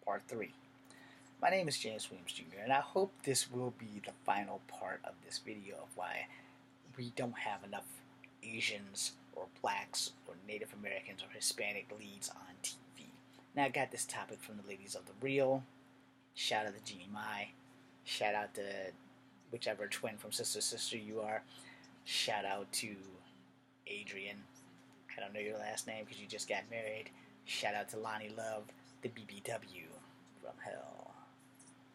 Part 3. My name is James Williams Jr., and I hope this will be the final part of this video of why we don't have enough Asians or blacks or Native Americans or Hispanic leads on TV. Now, I got this topic from the ladies of The Real. Shout out to Jeannie Mai. Shout out to whichever twin from Sister Sister you are. Shout out to Adrian. I don't know your last name because you just got married. Shout out to Lonnie Love, the BBW from hell,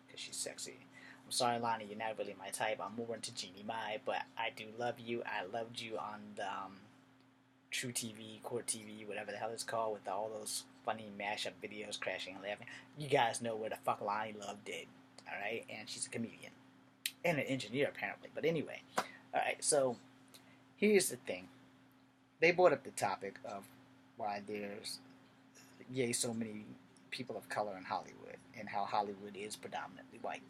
because she's sexy. I'm sorry, Lonnie, you're not really my type. I'm more into Jeannie Mai, but I do love you. I loved you on the True TV, Court TV, whatever the hell it's called, with all those funny mashup videos, Crashing and Laughing. You guys know where the fuck Lonnie Love did, alright? And she's a comedian. And an engineer, apparently. But anyway, alright, so here's the thing. They brought up the topic of why there's so many people of color in Hollywood and how Hollywood is predominantly white.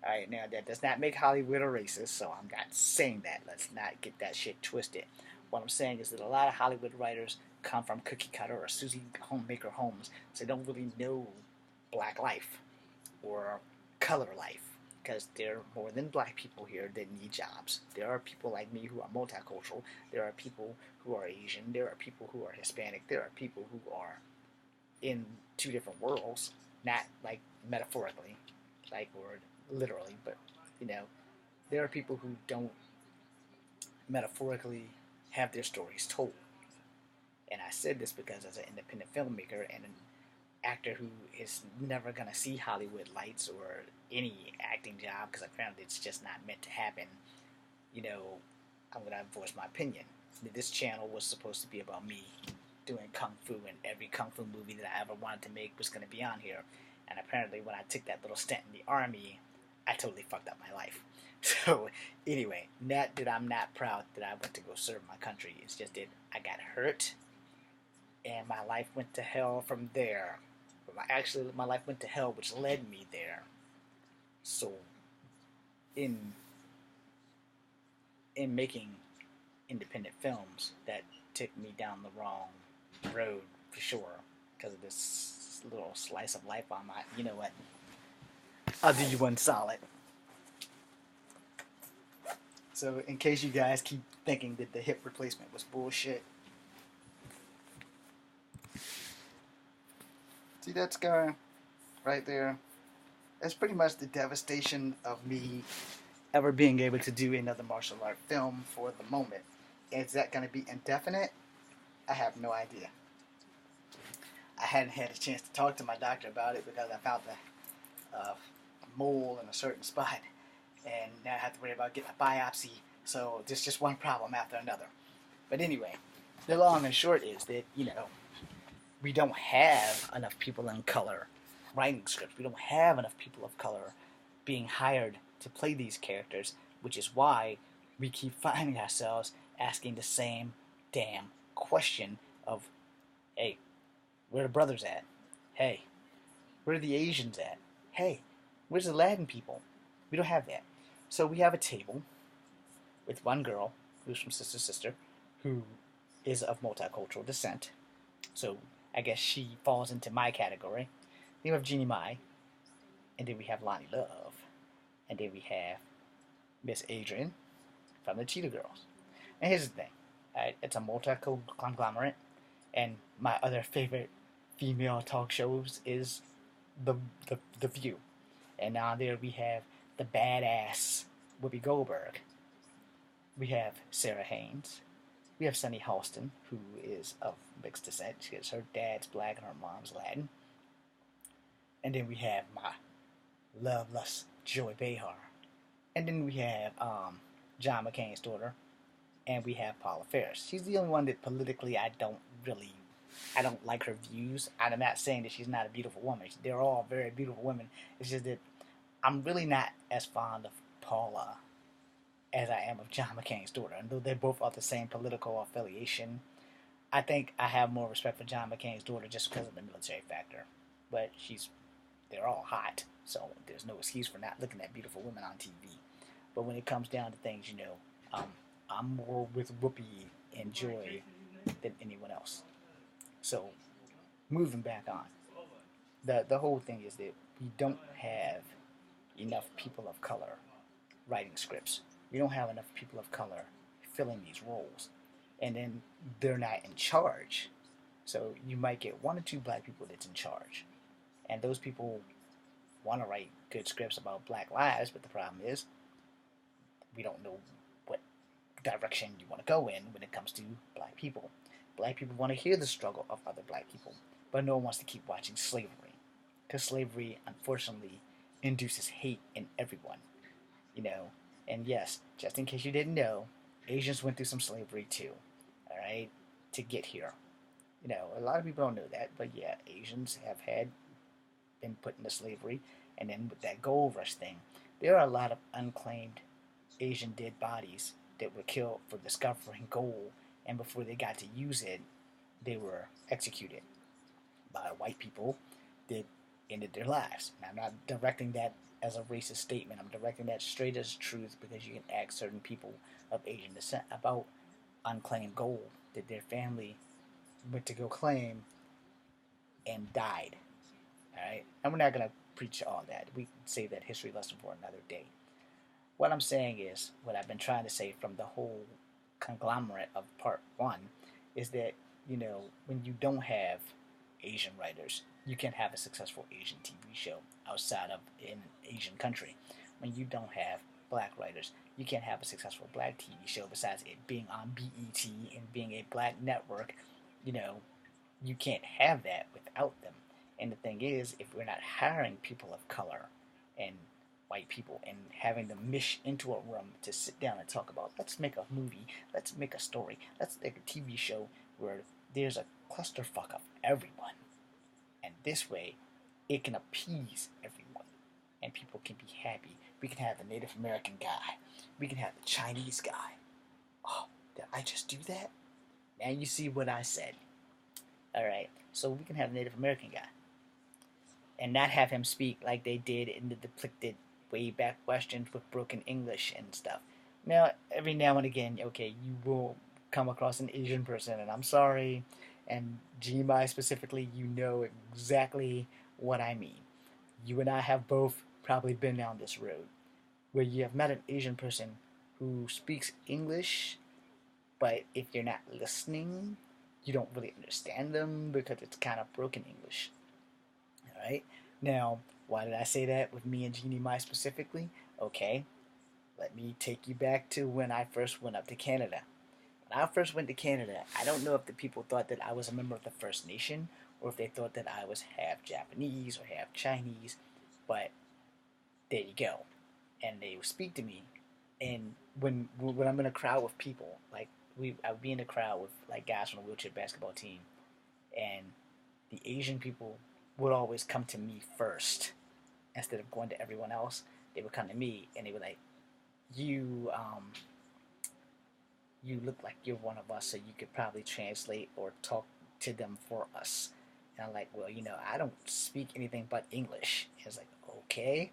Alright, now that does not make Hollywood a racist, so I'm not saying that. Let's not get that shit twisted. What I'm saying is that a lot of Hollywood writers come from cookie cutter or Susie Homemaker homes, so they don't really know black life or color life, because there are more than black people here that need jobs. There are people like me who are multicultural. There are people who are Asian. There are people who are Hispanic. There are people who are in two different worlds, not like metaphorically, like or literally, but there are people who don't metaphorically have their stories told. And I said this because as an independent filmmaker and an actor who is never gonna see Hollywood lights or any acting job, because apparently it's just not meant to happen, I'm gonna voice my opinion. This channel was supposed to be about me doing kung fu, and every kung fu movie that I ever wanted to make was going to be on here. And apparently when I took that little stint in the army, I totally fucked up my life. So anyway, not that I'm not proud that I went to go serve my country. It's just that I got hurt and my life went to hell from there. Actually, my life went to hell, which led me there. So in making independent films, that took me down the wrong road for sure, because of this little slice of life on my, you know what, I'll do you one solid. So in case you guys keep thinking that the hip replacement was bullshit, see that scar right there? That's pretty much the devastation of me ever being able to do another martial art film for the moment. Is that going to be indefinite? I have no idea. I hadn't had a chance to talk to my doctor about it because I found a mole in a certain spot, and now I have to worry about getting a biopsy. So there's just one problem after another. But anyway, the long and short is that we don't have enough people in color writing scripts. We don't have enough people of color being hired to play these characters, which is why we keep finding ourselves asking the same damn question of, hey, where are the brothers at? Hey, where are the Asians at? Hey, where's the Latin people? We don't have that. So we have a table with one girl who's from Sister Sister, who is of multicultural descent. So I guess she falls into my category. Then we have Jeannie Mai, and then we have Lonnie Love, and then we have Miss Adrian from the Cheetah Girls. And here's the thing. It's a multi-conglomerate, and my other favorite female talk shows is the View. And on there we have the badass Whoopi Goldberg. We have Sarah Haynes. We have Sunny Halston, who is of mixed descent. Her dad's black and her mom's Latin. And then we have my loveless Joy Behar. And then we have John McCain's daughter. And we have Paula Ferris. She's the only one that politically I don't like her views. I'm not saying that she's not a beautiful woman. They're all very beautiful women. It's just that I'm really not as fond of Paula as I am of John McCain's daughter. And though they both are the same political affiliation, I think I have more respect for John McCain's daughter just because of the military factor. But they're all hot, so there's no excuse for not looking at beautiful women on TV. But when it comes down to things, I'm more with Whoopi and Joy than anyone else. So, moving back on. The whole thing is that we don't have enough people of color writing scripts. We don't have enough people of color filling these roles, and then they're not in charge. So you might get one or two black people that's in charge, and those people want to write good scripts about black lives, but the problem is we don't know what direction you want to go in when it comes to black people. Black people want to hear the struggle of other black people, but no one wants to keep watching slavery, because slavery, unfortunately, induces hate in everyone, you know. And yes, just in case you didn't know, Asians went through some slavery too, all right, to get here. You know, a lot of people don't know that, but yeah, Asians have had been put into slavery, and then with that gold rush thing, there are a lot of unclaimed Asian dead bodies that were killed for discovering gold, and before they got to use it, they were executed by white people that ended their lives. And I'm not directing that as a racist statement. I'm directing that straight as truth because you can ask certain people of Asian descent about unclaimed gold that their family went to go claim and died. All right, and we're not gonna preach all that. We can save that history lesson for another day. What I'm saying is, what I've been trying to say from the whole conglomerate of part one is that, you know, when you don't have Asian writers, you can have a successful Asian TV show outside of an Asian country. When you don't have black writers, you can't have a successful black TV show besides it being on BET and being a black network. You know, you can't have that without them. And the thing is, if we're not hiring people of color and white people and having them mish into a room to sit down and talk about, let's make a movie, let's make a story, let's make a TV show where there's a clusterfuck of everyone. And this way, it can appease everyone and people can be happy. We can have the Native American guy, we can have the Chinese guy. Oh, did I just do that? Now you see what I said. Alright, so we can have a Native American guy and not have him speak like they did in the depicted way back westerns with broken English and stuff. Now, every now and again, okay, you will come across an Asian person, and I'm sorry, and Gmi specifically, you know exactly what I mean. You and I have both probably been down this road where you have met an Asian person who speaks English, but if you're not listening, you don't really understand them because it's kind of broken English. All right. Now, why did I say that with me and Jeannie Mai specifically? Okay, let me take you back to when I first went up to Canada. When I first went to Canada, I don't know if the people thought that I was a member of the First Nation or if they thought that I was half Japanese or half Chinese, but there you go. And they would speak to me, and when I'm in a crowd with people, like I would be in a crowd with like guys from the wheelchair basketball team, and the Asian people would always come to me first instead of going to everyone else. They would come to me and they were like, "You you look like you're one of us, so you could probably translate or talk to them for us." And I'm like, "Well, you know, I don't speak anything but English." And it's like, "Okay,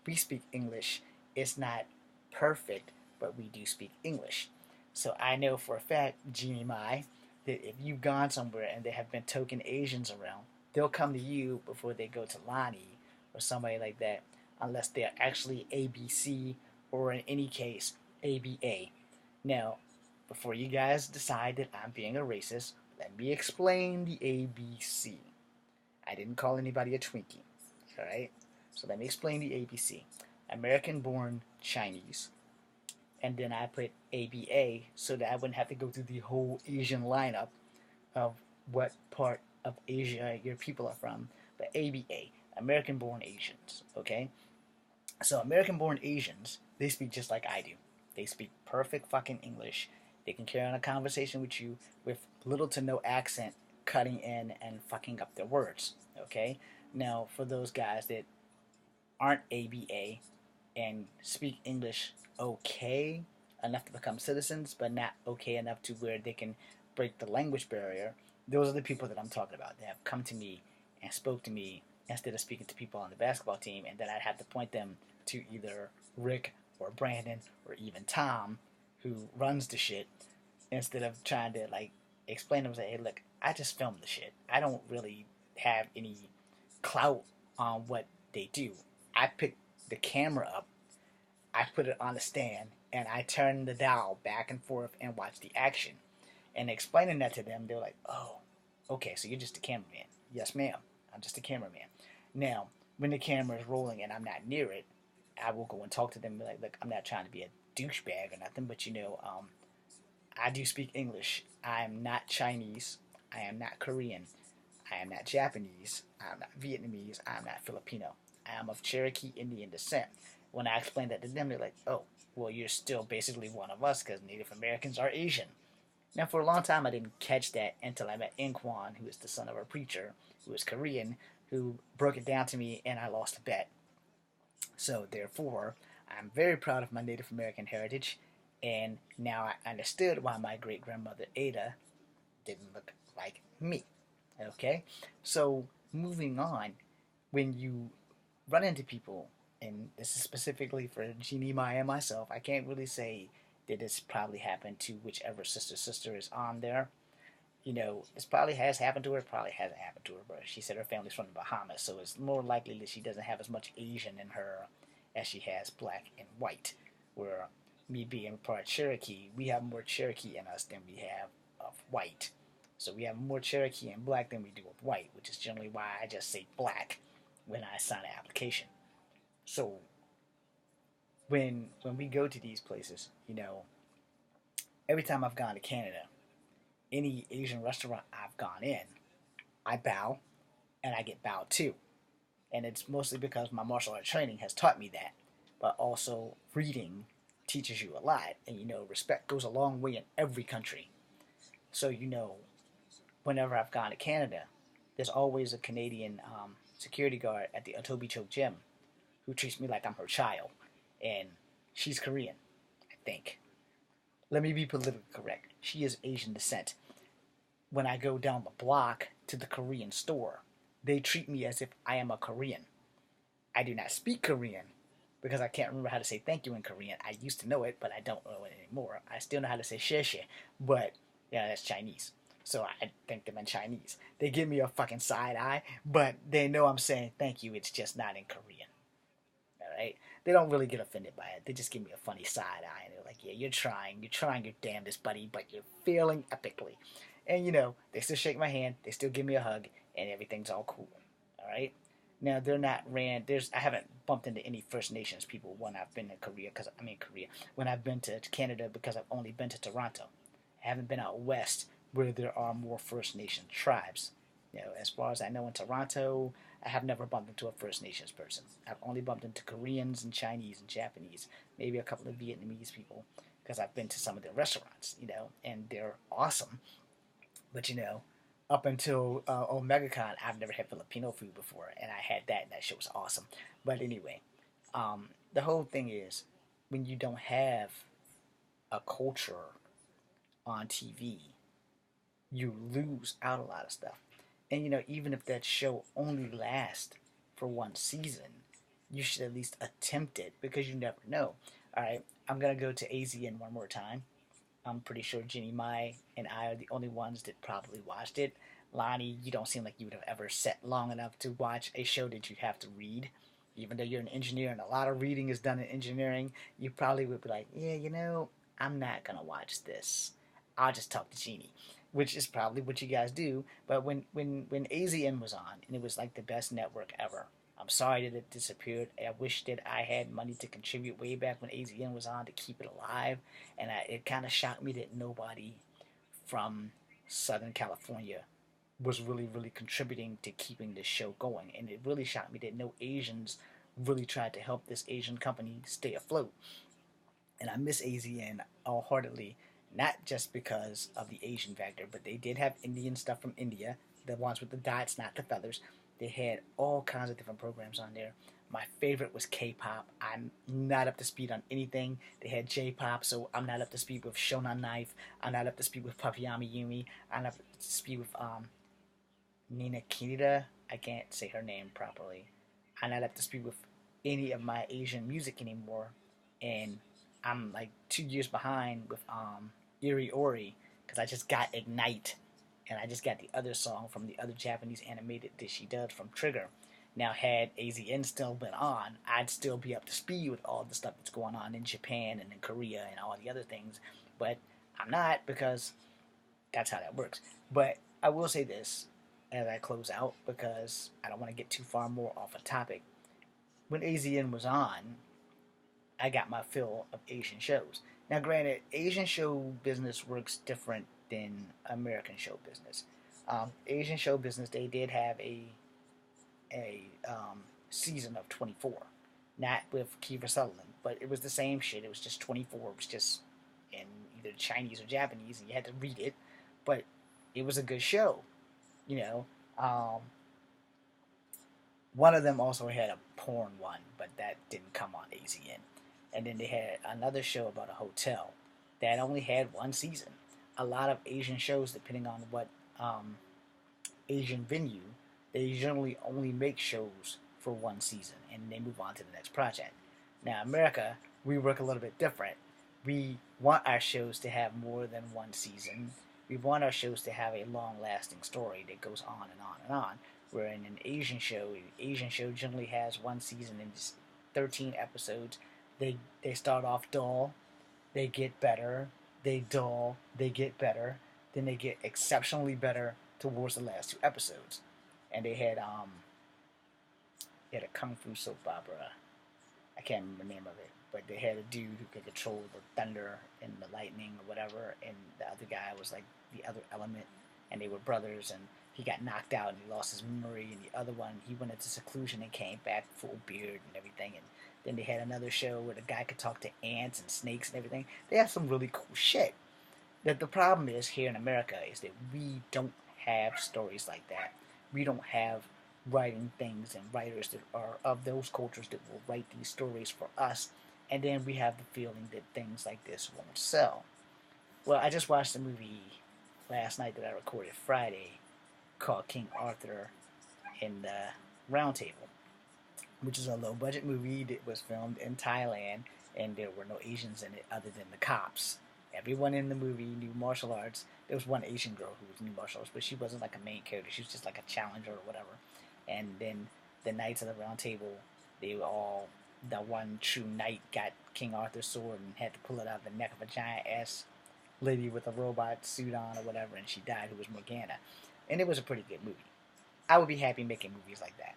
we speak English. It's not perfect, but we do speak English." So I know for a fact, GMI, that if you've gone somewhere and there have been token Asians around, they'll come to you before they go to Lonnie or somebody like that, unless they're actually ABC or in any case ABA. Now, before you guys decide that I'm being a racist, let me explain the ABC. I didn't call anybody a Twinkie, alright? So let me explain the ABC. American born Chinese. And then I put ABA so that I wouldn't have to go through the whole Asian lineup of what part of Asia your people are from. But ABA, American born Asians, okay? So American born Asians, they speak just like I do. They speak perfect fucking English. They can carry on a conversation with you with little to no accent cutting in and fucking up their words, okay? Now, for those guys that aren't ABA and speak English okay enough to become citizens, but not okay enough to where they can break the language barrier, those are the people that I'm talking about. They have come to me and spoke to me instead of speaking to people on the basketball team, and then I'd have to point them to either Rick or Brandon or even Tom, who runs the shit, instead of trying to like explain to them, say, "Hey, look, I just filmed the shit. I don't really have any clout on what they do. I pick the camera up, I put it on the stand, and I turn the dial back and forth and watch the action. And explaining that to them, they're like, "Oh, okay, so you're just a cameraman." Yes, ma'am. I'm just a cameraman. Now, when the camera is rolling and I'm not near it, I will go and talk to them and be like, "Look, I'm not trying to be a douchebag or nothing, but I do speak English. I am not Chinese. I am not Korean. I am not Japanese. I am not Vietnamese. I am not Filipino. I am of Cherokee Indian descent." When I explained that to them, they're like, "Oh, well, you're still basically one of us because Native Americans are Asian." Now, for a long time, I didn't catch that until I met Inquan, who is the son of a preacher, who is Korean, who broke it down to me, and I lost a bet. So, therefore, I'm very proud of my Native American heritage, and now I understood why my great grandmother Ada didn't look like me. Okay? So, moving on, when you run into people, and this is specifically for Jeannie, Maya, and myself, I can't really say that this probably happened to whichever sister is on there. This probably has happened to her, probably hasn't happened to her, but she said her family's from the Bahamas, so it's more likely that she doesn't have as much Asian in her as she has black and white. Where me being part Cherokee, we have more Cherokee in us than we have of white. So we have more Cherokee and black than we do of white, which is generally why I just say black when I sign an application. So when we go to these places, every time I've gone to Canada, any Asian restaurant I've gone in, I bow and I get bowed to. And it's mostly because my martial art training has taught me that. But also, reading teaches you a lot. And respect goes a long way in every country. So, whenever I've gone to Canada, there's always a Canadian security guard at the Etobicoke gym who treats me like I'm her child. And she's Korean, I think. Let me be politically correct. She is Asian descent. When I go down the block to the Korean store, they treat me as if I am a Korean. I do not speak Korean because I can't remember how to say thank you in Korean. I used to know it, but I don't know it anymore. I still know how to say sheshe, but yeah, that's Chinese. So I thank them in Chinese. They give me a fucking side eye, but they know I'm saying thank you. It's just not in Korean. All right? They don't really get offended by it. They just give me a funny side eye, and they're like, "Yeah, you're trying your damnedest, buddy, but you're failing epically." And they still shake my hand, they still give me a hug, and everything's all cool. All right. Now they're not ran. I haven't bumped into any First Nations people when I've been in Korea Korea. When I've been to Canada because I've only been to Toronto. I haven't been out west where there are more First Nation tribes. As far as I know in Toronto, I have never bumped into a First Nations person. I've only bumped into Koreans and Chinese and Japanese, maybe a couple of Vietnamese people because I've been to some of their restaurants, and they're awesome. But up until OmegaCon, I've never had Filipino food before, and I had that, and that shit was awesome. But anyway, the whole thing is when you don't have a culture on TV, you lose out a lot of stuff. And even if that show only lasts for one season, you should at least attempt it because you never know. All right, I'm gonna go to AZN one more time. I'm pretty sure Ginny Mai and I are the only ones that probably watched it. Lonnie, you don't seem like you would have ever sat long enough to watch a show that you have to read. Even though you're an engineer and a lot of reading is done in engineering, you probably would be like, "Yeah, I'm not going to watch this. I'll just talk to Jeannie," which is probably what you guys do. But when AZN was on, and it was like the best network ever, I'm sorry that it disappeared. I wish that I had money to contribute way back when AZN was on to keep it alive. And it kind of shocked me that nobody from Southern California was really, really contributing to keeping this show going. And it really shocked me that no Asians really tried to help this Asian company stay afloat. And I miss AZN wholeheartedly, not just because of the Asian factor, but they did have Indian stuff from India, the ones with the dots, not the feathers. They had all kinds of different programs on there. My favorite was K-pop. I'm not up to speed on anything. They had J-pop, so I'm not up to speed with Shonan Knife. I'm not up to speed with Papayami Yumi. I'm not up to speed with Nina Kinida. I can't say her name properly. I'm not up to speed with any of my Asian music anymore, and I'm like 2 years behind with Iri Ori because I just got Ignite, and I just got the other song from the other Japanese animated that she does from Trigger. Now, had AZN still been on, I'd still be up to speed with all the stuff that's going on in Japan and in Korea and all the other things. But I'm not, because that's how that works. But I will say this as I close out, because I don't want to get too far more off a topic. When AZN was on, I got my fill of Asian shows. Now, granted, Asian show business works different than American show business. Asian show business, they did have a season of 24, not with Kiefer Sutherland, but it was the same shit. It was just 24. It was just in either Chinese or Japanese, and you had to read it, but it was a good show, you know. One of them also had a porn one, but that didn't come on AZN. And then they had another show about a hotel that only had one season. A lot of Asian shows, depending on what Asian venue, they generally only make shows for one season and they move on to the next project. Now, America, we work a little bit different. We want our shows to have more than one season. We want our shows to have a long-lasting story that goes on and on and on. Where in an Asian show generally has one season and just 13 episodes. They start off dull, they get better, they dull, they get better, then they get exceptionally better towards the last two episodes. And they had a kung fu soap opera. I can't remember the name of it, but they had a dude who could control the thunder and the lightning or whatever, and the other guy was like the other element, and they were brothers, and he got knocked out and he lost his memory, and the other one, he went into seclusion and came back full beard and everything. And then they had another show where the guy could talk to ants and snakes and everything. They have some really cool shit. That the problem is here in America is that we don't have stories like that. We don't have writing things and writers that are of those cultures that will write these stories for us, and then we have the feeling that things like this won't sell. Well, I just watched a movie last night that I recorded Friday called King Arthur in the Round Table, which is a low budget movie that was filmed in Thailand, and there were no Asians in it other than the cops. Everyone in the movie knew martial arts. There was one Asian girl who knew martial arts, but she wasn't like a main character. She was just like a challenger or whatever. And then the Knights of the Round Table, they were all, the one true knight got King Arthur's sword and had to pull it out of the neck of a giant ass lady with a robot suit on or whatever, and she died, who was Morgana. And it was a pretty good movie. I would be happy making movies like that.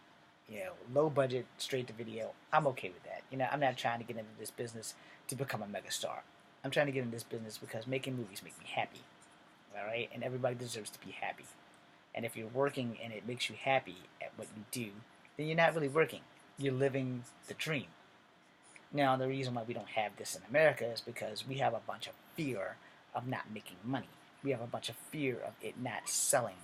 Low budget, straight to video. I'm okay with that. I'm not trying to get into this business to become a megastar. I'm trying to get into this business because making movies make me happy. All right? And everybody deserves to be happy. And if you're working and it makes you happy at what you do, then you're not really working. You're living the dream. Now, the reason why we don't have this in America is because we have a bunch of fear of not making money. We have a bunch of fear of it not selling.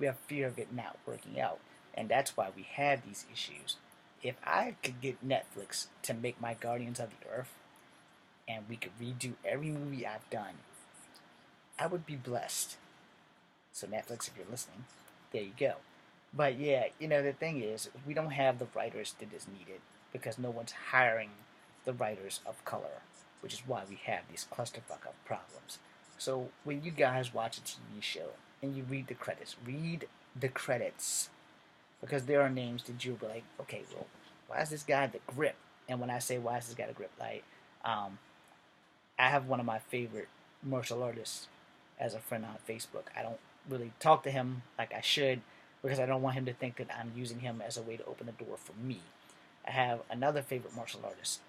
We have fear of it not working out. And that's why we have these issues. If I could get Netflix to make my Guardians of the Earth, and we could redo every movie I've done, I would be blessed. So Netflix, if you're listening, there you go. But yeah, the thing is, we don't have the writers that is needed because no one's hiring the writers of color, which is why we have these clusterfuck of problems. So when you guys watch a TV show and you read the credits, because there are names that you'll be like, okay, well, why is this guy the grip? And when I say why is this guy the grip, like, I have one of my favorite martial artists as a friend on Facebook. I don't really talk to him like I should because I don't want him to think that I'm using him as a way to open the door for me. I have another favorite martial artist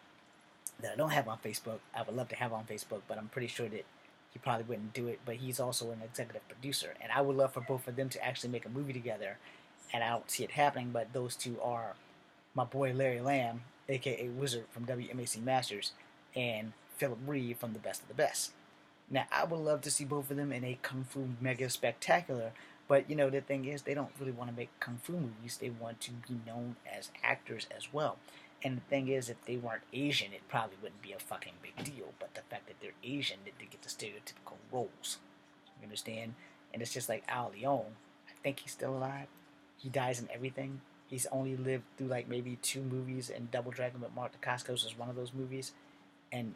that I don't have on Facebook. I would love to have on Facebook, but I'm pretty sure that he probably wouldn't do it. But he's also an executive producer, and I would love for both of them to actually make a movie together, and I don't see it happening, but those two are my boy Larry Lamb, aka Wizard from WMAC Masters, and Philip Reeve from The Best of the Best. Now, I would love to see both of them in a Kung Fu mega spectacular, but the thing is, they don't really want to make Kung Fu movies. They want to be known as actors as well. And the thing is, if they weren't Asian, it probably wouldn't be a fucking big deal. But the fact that they're Asian, that they get the stereotypical roles. You understand? And it's just like Al Leong. I think he's still alive. He dies in everything. He's only lived through like maybe 2 movies, and Double Dragon with Mark Dacascos is one of those movies. And,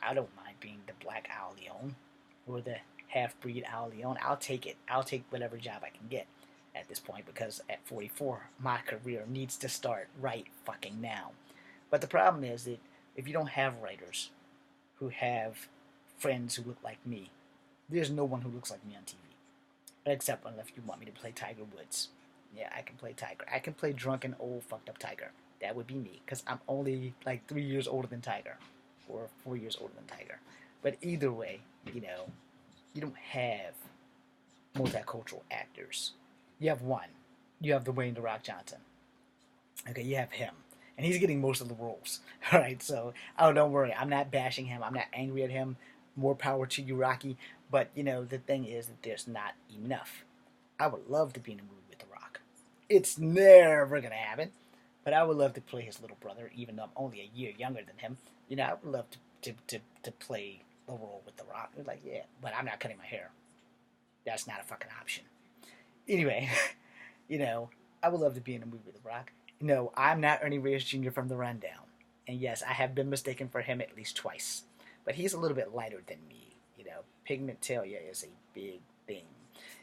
I don't mind being the black Al Leong or the half-breed Al Leong. I'll take it. I'll take whatever job I can get. at this point because at 44, my career needs to start right fucking now. But the problem is that if you don't have writers who have friends who look like me, there's no one who looks like me on TV. Except unless you want me to play Tiger Woods. Yeah, I can play Tiger. I can play drunken, old, fucked up Tiger. That would be me, because I'm only like 3 years older than Tiger, or 4 years older than Tiger. But either way, you don't have multicultural actors. You have one. You have Dwayne The Rock Johnson. Okay, you have him. And he's getting most of the roles. All right, so, oh, don't worry. I'm not bashing him. I'm not angry at him. More power to you, Rocky. But, the thing is that there's not enough. I would love to be in a movie with The Rock. It's never going to happen. But I would love to play his little brother, even though I'm only a year younger than him. I would love to play the role with The Rock. Like, yeah, but I'm not cutting my hair. That's not a fucking option. Anyway, I would love to be in a movie with The Rock. No, I'm not Ernie Reyes Jr. from The Rundown. And yes, I have been mistaken for him at least twice. But he's a little bit lighter than me. Pigmentalia is a big thing.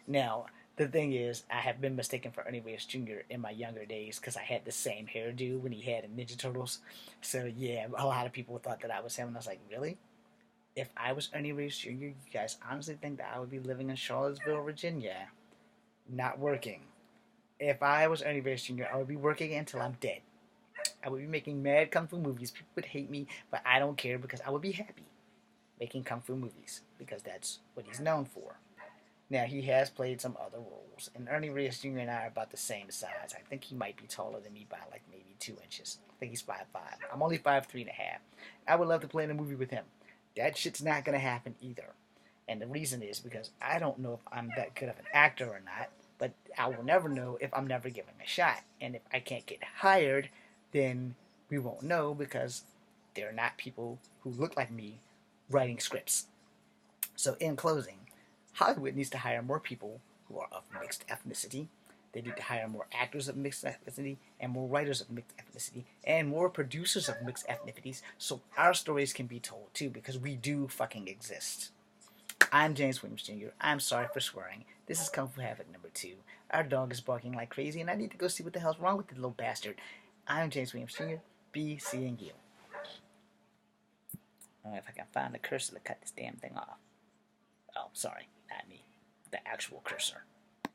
Now, the thing is, I have been mistaken for Ernie Reyes Jr. in my younger days because I had the same hairdo when he had in Ninja Turtles. So, yeah, a lot of people thought that I was him. And I was like, really? If I was Ernie Reyes Jr., you guys honestly think that I would be living in Charlottesville, Virginia, not working? If I was Ernie Reyes Jr., I would be working until I'm dead. I would be making mad kung fu movies. People would hate me, but I don't care because I would be happy making kung fu movies because that's what he's known for. Now, he has played some other roles, and Ernie Reyes Jr. and I are about the same size. I think he might be taller than me by like maybe 2 inches. I think he's 5'5". I'm only 5'3.5". I would love to play in a movie with him. That shit's not going to happen either. And the reason is because I don't know if I'm that good of an actor or not, but I will never know if I'm never given a shot. And if I can't get hired, then we won't know because there are not people who look like me writing scripts. So, in closing, Hollywood needs to hire more people who are of mixed ethnicity. They need to hire more actors of mixed ethnicity and more writers of mixed ethnicity and more producers of mixed ethnicities so our stories can be told too because we do fucking exist. I'm James Williams Jr. I'm sorry for swearing. This is Kung Fu Havoc number 2. Our dog is barking like crazy and I need to go see what the hell's wrong with the little bastard. I'm James Williams Jr. Be seeing you. If I can find the cursor to cut this damn thing off. Oh, sorry, not me. The actual cursor.